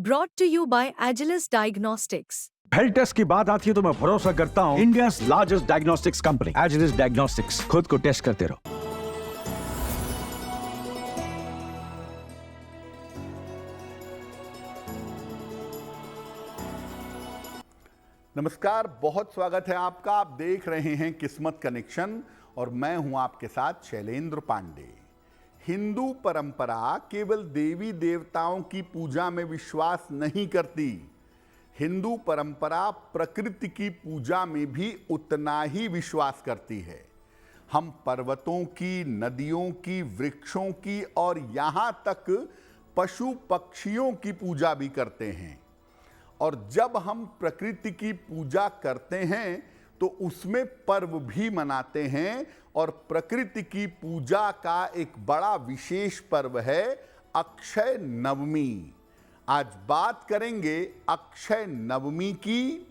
Brought to you by Agilus Diagnostics. Health test की बात आती है तो मैं भरोसा करता हूँ India's largest diagnostics company Agilus diagnostics. खुद को टेस्ट करते रहो। नमस्कार, बहुत स्वागत है आपका। आप देख रहे हैं किस्मत कनेक्शन और मैं हूं आपके साथ शैलेंद्र पांडे। हिंदू परंपरा केवल देवी देवताओं की पूजा में विश्वास नहीं करती। हिंदू परंपरा प्रकृति की पूजा में भी उतना ही विश्वास करती है। हम पर्वतों की, नदियों की, वृक्षों की और यहाँ तक पशु पक्षियों की पूजा भी करते हैं। और जब हम प्रकृति की पूजा करते हैं तो उसमें पर्व भी मनाते हैं। और प्रकृति की पूजा का एक बड़ा विशेष पर्व है अक्षय नवमी। आज बात करेंगे अक्षय नवमी की,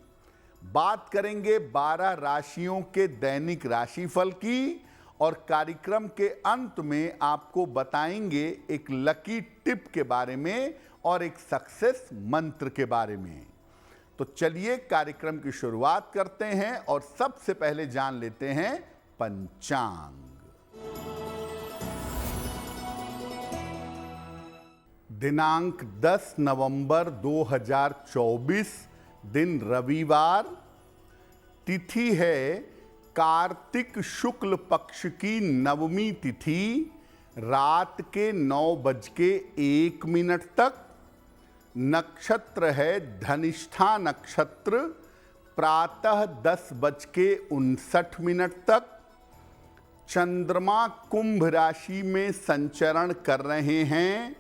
बात करेंगे 12 राशियों के दैनिक राशिफल की और कार्यक्रम के अंत में आपको बताएंगे एक लकी टिप के बारे में और एक सक्सेस मंत्र के बारे में। तो चलिए कार्यक्रम की शुरुआत करते हैं और सबसे पहले जान लेते हैं पंचांग। दिनांक 10 नवंबर 2024, दिन रविवार, तिथि है कार्तिक शुक्ल पक्ष की नवमी तिथि, रात के 9:01 तक। नक्षत्र है धनिष्ठा नक्षत्र, प्रातः 10:59 तक। चंद्रमा कुंभ राशि में संचरण कर रहे हैं।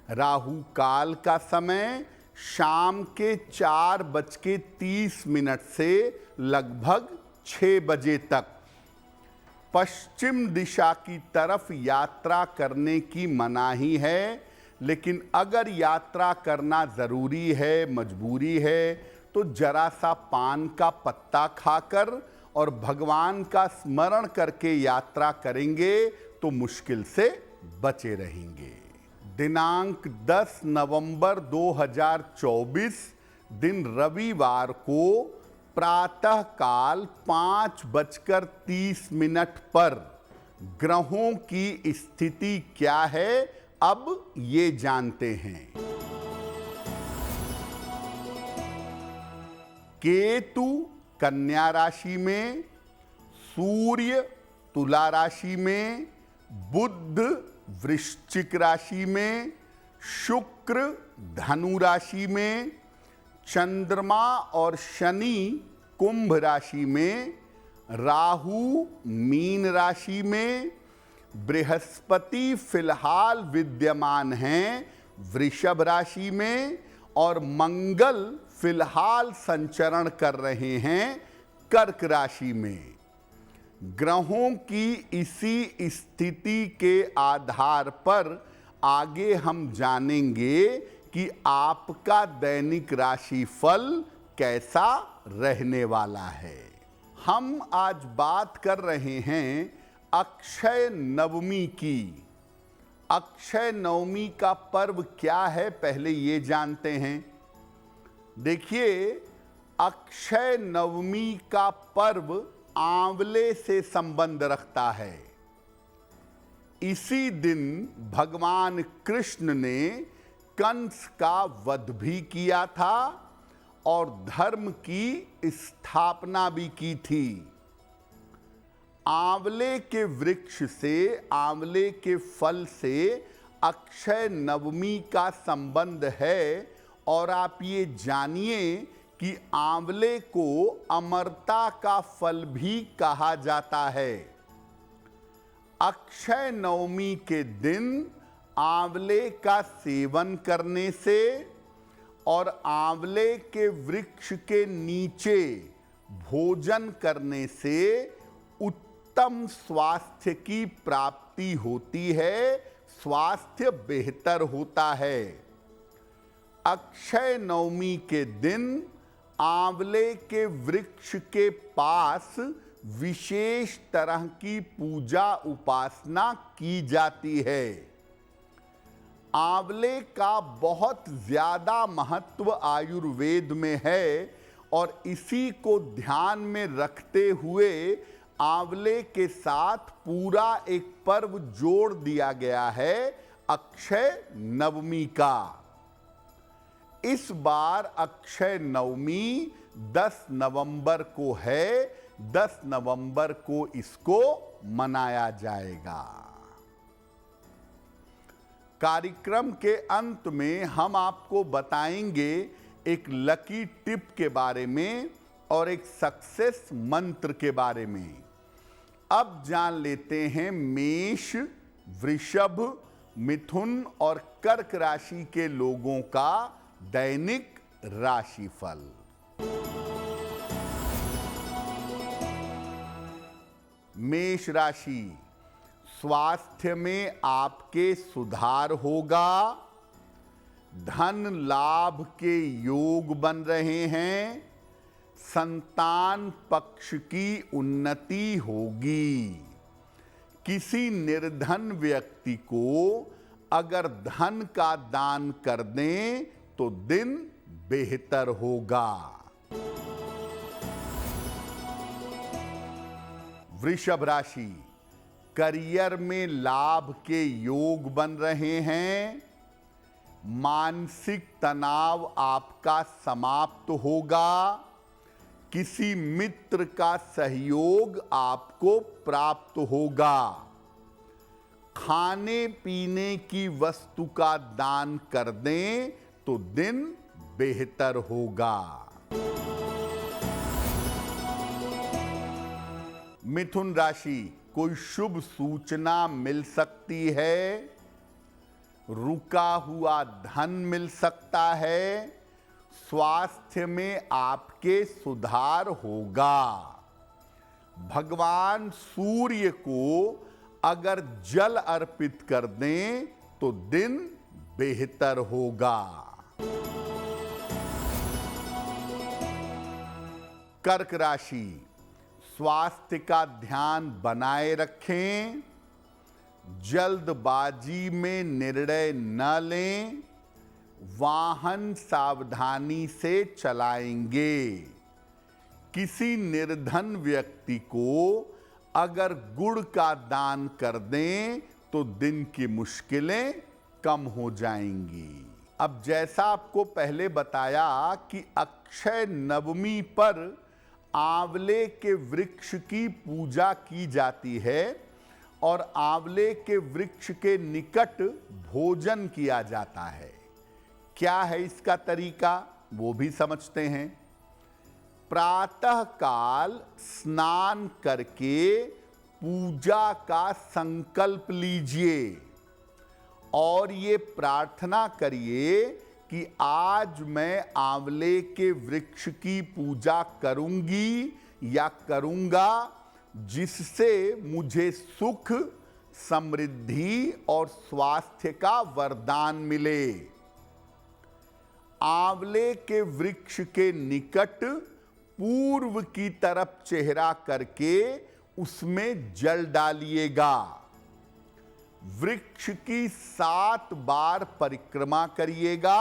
राहु काल का समय शाम के 4:30 से लगभग 6 बजे तक। पश्चिम दिशा की तरफ यात्रा करने की मनाही है, लेकिन अगर यात्रा करना ज़रूरी है, मजबूरी है, तो जरा सा पान का पत्ता खाकर और भगवान का स्मरण करके यात्रा करेंगे तो मुश्किल से बचे रहेंगे। दिनांक 10 नवंबर 2024, दिन रविवार को प्रातः काल 5:30 पर ग्रहों की स्थिति क्या है, अब ये जानते हैं। केतु कन्या राशि में, सूर्य तुला राशि में, बुध वृश्चिक राशि में, शुक्र धनु राशि में, चंद्रमा और शनि कुंभ राशि में, राहु मीन राशि में, बृहस्पति फिलहाल विद्यमान हैं वृषभ राशि में और मंगल फिलहाल संचरण कर रहे हैं कर्क राशि में। ग्रहों की इसी स्थिति के आधार पर आगे हम जानेंगे कि आपका दैनिक राशिफल कैसा रहने वाला है। हम आज बात कर रहे हैं अक्षय नवमी की। अक्षय नवमी का पर्व क्या है, पहले ये जानते हैं। देखिए, अक्षय नवमी का पर्व आंवले से संबंध रखता है। इसी दिन भगवान कृष्ण ने कंस का वध भी किया था और धर्म की स्थापना भी की थी। आंवले के वृक्ष से, आंवले के फल से अक्षय नवमी का संबंध है। और आप ये जानिए कि आंवले को अमरता का फल भी कहा जाता है। अक्षय नवमी के दिन आंवले का सेवन करने से और आंवले के वृक्ष के नीचे भोजन करने से उत्तम स्वास्थ्य की प्राप्ति होती है, स्वास्थ्य बेहतर होता है। अक्षय नवमी के दिन आंवले के वृक्ष के पास विशेष तरह की पूजा उपासना की जाती है। आंवले का बहुत ज्यादा महत्व आयुर्वेद में है और इसी को ध्यान में रखते हुए आंवले के साथ पूरा एक पर्व जोड़ दिया गया है, अक्षय नवमी का। इस बार अक्षय नवमी 10 नवंबर को है, 10 नवंबर को इसको मनाया जाएगा। कार्यक्रम के अंत में हम आपको बताएंगे एक लकी टिप के बारे में और एक सक्सेस मंत्र के बारे में। अब जान लेते हैं मेष, वृषभ, मिथुन और कर्क राशि के लोगों का दैनिक राशिफल। मेष राशि, स्वास्थ्य में आपके सुधार होगा, धन लाभ के योग बन रहे हैं, संतान पक्ष की उन्नति होगी। किसी निर्धन व्यक्ति को अगर धन का दान कर दें तो दिन बेहतर होगा। वृषभ राशि, करियर में लाभ के योग बन रहे हैं, मानसिक तनाव आपका समाप्त होगा, किसी मित्र का सहयोग आपको प्राप्त होगा, खाने पीने की वस्तु का दान कर दें तो दिन बेहतर होगा। मिथुन राशि, कोई शुभ सूचना मिल सकती है, रुका हुआ धन मिल सकता है, स्वास्थ्य में आपके सुधार होगा। भगवान सूर्य को अगर जल अर्पित कर दें तो दिन बेहतर होगा। कर्क राशि, स्वास्थ्य का ध्यान बनाए रखें, जल्दबाजी में निर्णय न लें, वाहन सावधानी से चलाएंगे। किसी निर्धन व्यक्ति को अगर गुड़ का दान कर दें तो दिन की मुश्किलें कम हो जाएंगी। अब जैसा आपको पहले बताया कि अक्षय नवमी पर आंवले के वृक्ष की पूजा की जाती है और आंवले के वृक्ष के निकट भोजन किया जाता है। क्या है इसका तरीका, वो भी समझते हैं। प्रातः काल स्नान करके पूजा का संकल्प लीजिए और ये प्रार्थना करिए कि आज मैं आंवले के वृक्ष की पूजा करूंगी या करूंगा, जिससे मुझे सुख, समृद्धि और स्वास्थ्य का वरदान मिले। आंवले के वृक्ष के निकट पूर्व की तरफ चेहरा करके उसमें जल डालिएगा। वृक्ष की 7 बार परिक्रमा करिएगा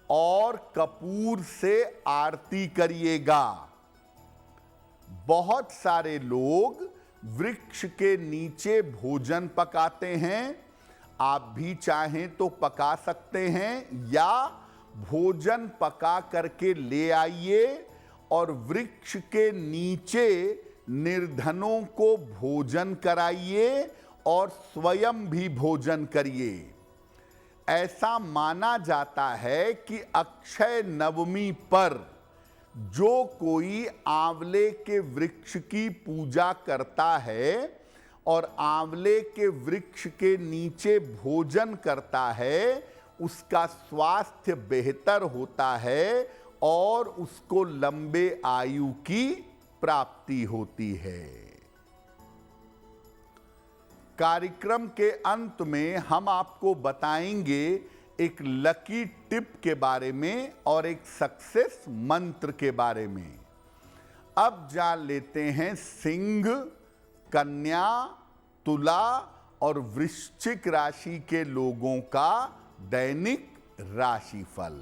और कपूर से आरती करिएगा। बहुत सारे लोग वृक्ष के नीचे भोजन पकाते हैं, आप भी चाहें तो पका सकते हैं या भोजन पका करके ले आइए और वृक्ष के नीचे निर्धनों को भोजन कराइए और स्वयं भी भोजन करिए। ऐसा माना जाता है कि अक्षय नवमी पर जो कोई आंवले के वृक्ष की पूजा करता है और आंवले के वृक्ष के नीचे भोजन करता है, उसका स्वास्थ्य बेहतर होता है और उसको लंबे आयु की प्राप्ति होती है। कार्यक्रम के अंत में हम आपको बताएंगे एक लकी टिप के बारे में और एक सक्सेस मंत्र के बारे में। अब जान लेते हैं सिंह, कन्या, तुला और वृश्चिक राशि के लोगों का दैनिक राशिफल।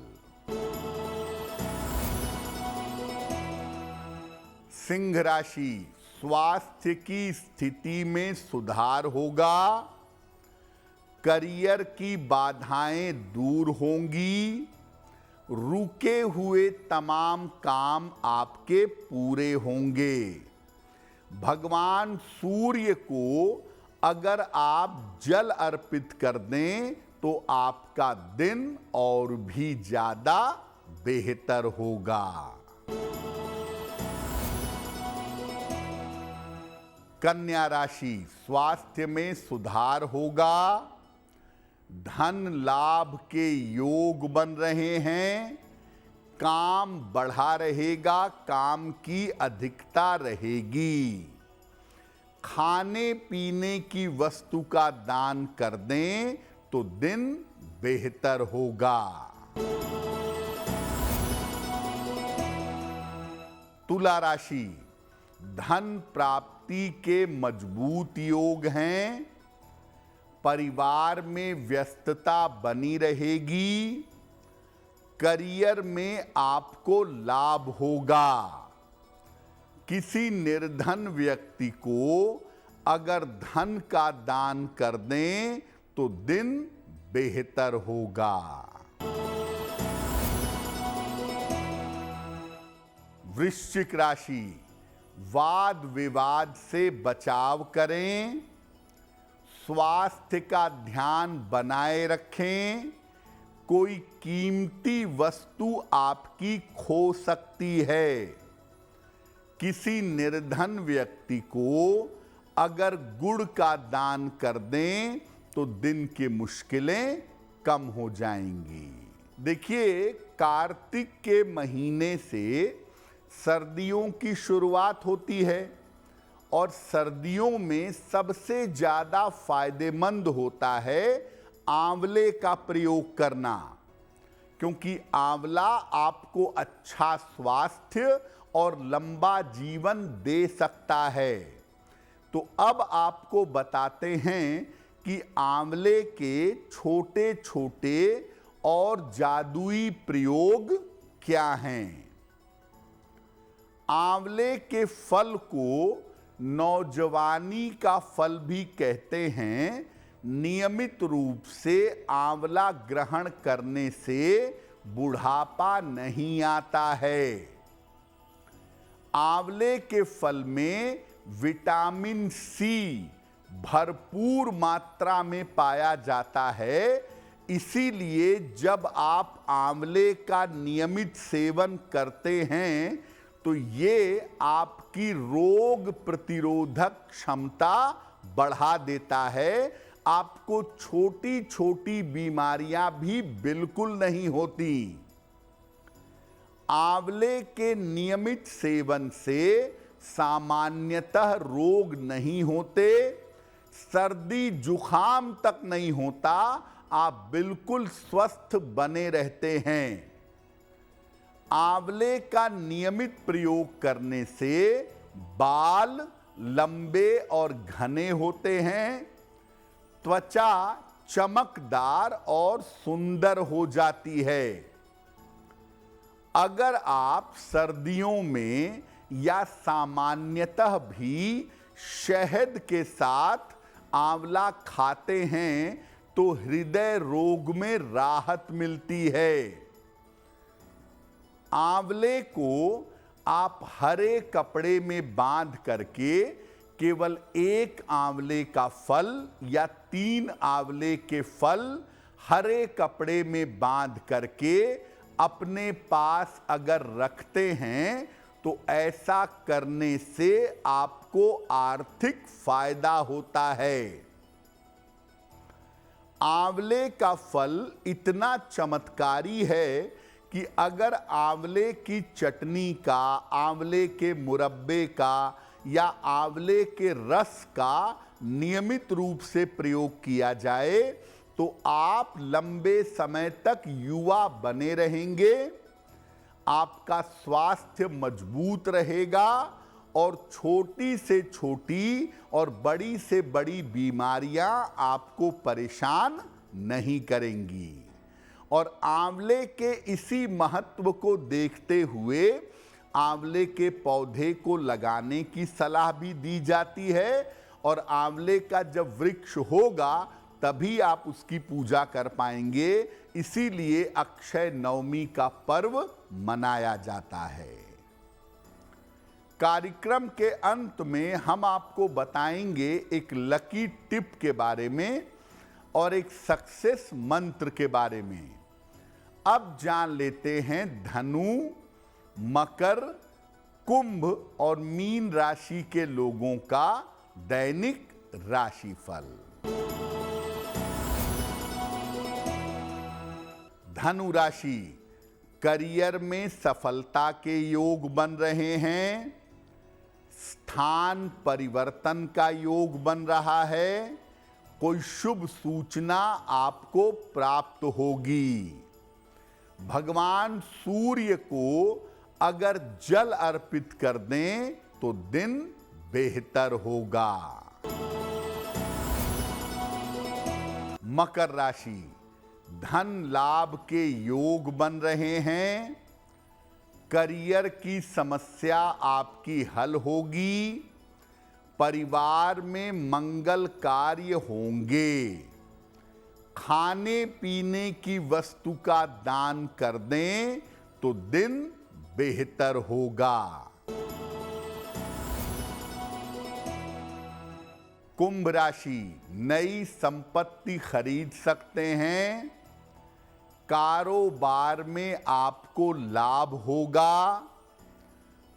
सिंह राशि, स्वास्थ्य की स्थिति में सुधार होगा, करियर की बाधाएं दूर होंगी, रुके हुए तमाम काम आपके पूरे होंगे। भगवान सूर्य को अगर आप जल अर्पित कर दें तो आपका दिन और भी ज्यादा बेहतर होगा। कन्या राशि, स्वास्थ्य में सुधार होगा, धन लाभ के योग बन रहे हैं, काम बढ़ा रहेगा, काम की अधिकता रहेगी। खाने पीने की वस्तु का दान कर दें तो दिन बेहतर होगा। तुला राशि, धन प्राप्ति के मजबूत योग हैं, परिवार में व्यस्तता बनी रहेगी, करियर में आपको लाभ होगा। किसी निर्धन व्यक्ति को अगर धन का दान कर दें तो दिन बेहतर होगा। वृश्चिक राशि, वाद विवाद से बचाव करें, स्वास्थ्य का ध्यान बनाए रखें, कोई कीमती वस्तु आपकी खो सकती है। किसी निर्धन व्यक्ति को अगर गुड़ का दान कर दें तो दिन की मुश्किलें कम हो जाएंगी। देखिए, कार्तिक के महीने से सर्दियों की शुरुआत होती है और सर्दियों में सबसे ज्यादा फायदेमंद होता है आंवले का प्रयोग करना, क्योंकि आंवला आपको अच्छा स्वास्थ्य और लंबा जीवन दे सकता है। तो अब आपको बताते हैं कि आंवले के छोटे छोटे और जादुई प्रयोग क्या हैं। आंवले के फल को नौजवानी का फल भी कहते हैं। नियमित रूप से आंवला ग्रहण करने से बुढ़ापा नहीं आता है। आंवले के फल में विटामिन सी भरपूर मात्रा में पाया जाता है, इसीलिए जब आप आंवले का नियमित सेवन करते हैं तो ये आपकी रोग प्रतिरोधक क्षमता बढ़ा देता है। आपको छोटी छोटी बीमारियां भी बिल्कुल नहीं होती। आंवले के नियमित सेवन से सामान्यतः रोग नहीं होते, सर्दी जुखाम तक नहीं होता, आप बिल्कुल स्वस्थ बने रहते हैं। आंवले का नियमित प्रयोग करने से बाल लंबे और घने होते हैं, त्वचा चमकदार और सुंदर हो जाती है। अगर आप सर्दियों में या सामान्यतः भी शहद के साथ आंवला खाते हैं तो हृदय रोग में राहत मिलती है। आंवले को आप हरे कपड़े में बांध करके केवल एक आंवले का फल या 3 आंवले के फल हरे कपड़े में बांध करके अपने पास अगर रखते हैं तो ऐसा करने से आपको आर्थिक फायदा होता है। आंवले का फल इतना चमत्कारी है कि अगर आंवले की चटनी का, आंवले के मुरब्बे का या आंवले के रस का नियमित रूप से प्रयोग किया जाए तो आप लंबे समय तक युवा बने रहेंगे, आपका स्वास्थ्य मजबूत रहेगा और छोटी से छोटी और बड़ी से बड़ी बीमारियां आपको परेशान नहीं करेंगी। और आंवले के इसी महत्व को देखते हुए आंवले के पौधे को लगाने की सलाह भी दी जाती है। और आंवले का जब वृक्ष होगा तभी आप उसकी पूजा कर पाएंगे, इसीलिए अक्षय नवमी का पर्व मनाया जाता है। कार्यक्रम के अंत में हम आपको बताएंगे एक लकी टिप के बारे में और एक सक्सेस मंत्र के बारे में। अब जान लेते हैं धनु, मकर, कुंभ और मीन राशि के लोगों का दैनिक राशिफल। धनु राशि, करियर में सफलता के योग बन रहे हैं। स्थान परिवर्तन का योग बन रहा है। कोई शुभ सूचना आपको प्राप्त होगी। भगवान सूर्य को अगर जल अर्पित कर दें तो दिन बेहतर होगा। मकर राशि, धन लाभ के योग बन रहे हैं। करियर की समस्या आपकी हल होगी। परिवार में मंगल कार्य होंगे। खाने पीने की वस्तु का दान कर दें तो दिन बेहतर होगा। कुंभ राशि, नई संपत्ति खरीद सकते हैं। कारोबार में आपको लाभ होगा।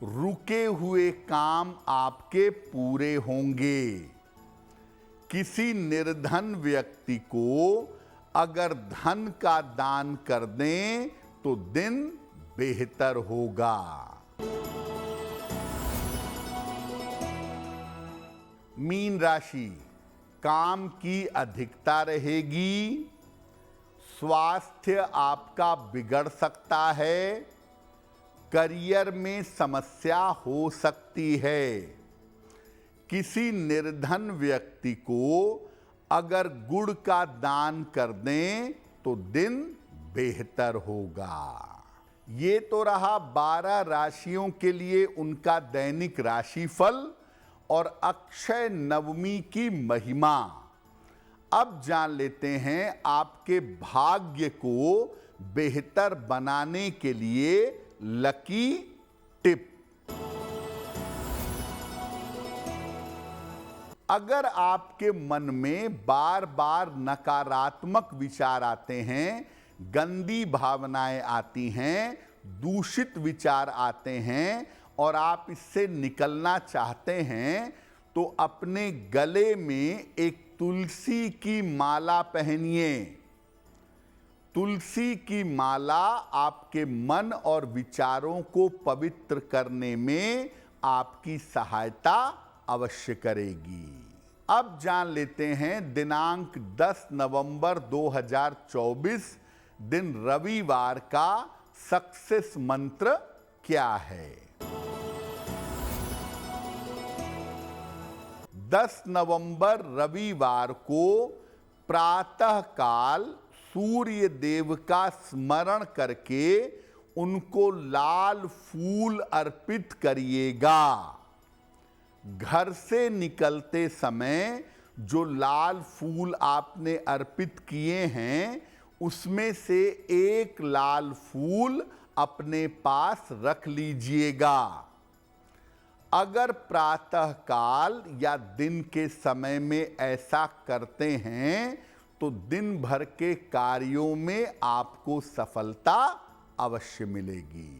रुके हुए काम आपके पूरे होंगे। किसी निर्धन व्यक्ति को अगर धन का दान कर दें तो दिन बेहतर होगा। मीन राशि, काम की अधिकता रहेगी। स्वास्थ्य आपका बिगड़ सकता है। करियर में समस्या हो सकती है। किसी निर्धन व्यक्ति को अगर गुड़ का दान कर दें तो दिन बेहतर होगा। ये तो रहा 12 राशियों के लिए उनका दैनिक राशिफल और अक्षय नवमी की महिमा। अब जान लेते हैं आपके भाग्य को बेहतर बनाने के लिए लकी टिप। अगर आपके मन में बार बार नकारात्मक विचार आते हैं, गंदी भावनाएं आती हैं, दूषित विचार आते हैं और आप इससे निकलना चाहते हैं, तो अपने गले में एक तुलसी की माला पहनिए। तुलसी की माला आपके मन और विचारों को पवित्र करने में आपकी सहायता अवश्य करेगी। अब जान लेते हैं दिनांक 10 नवंबर 2024 दिन रविवार का सक्सेस मंत्र क्या है। 10 नवंबर रविवार को प्रातः काल सूर्य देव का स्मरण करके उनको लाल फूल अर्पित करिएगा। घर से निकलते समय जो लाल फूल आपने अर्पित किए हैं, उसमें से एक लाल फूल अपने पास रख लीजिएगा। अगर प्रातः काल या दिन के समय में ऐसा करते हैं तो दिन भर के कार्यों में आपको सफलता अवश्य मिलेगी।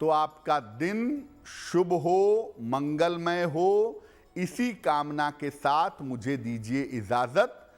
तो आपका दिन शुभ हो, मंगलमय हो, इसी कामना के साथ मुझे दीजिए इजाजत।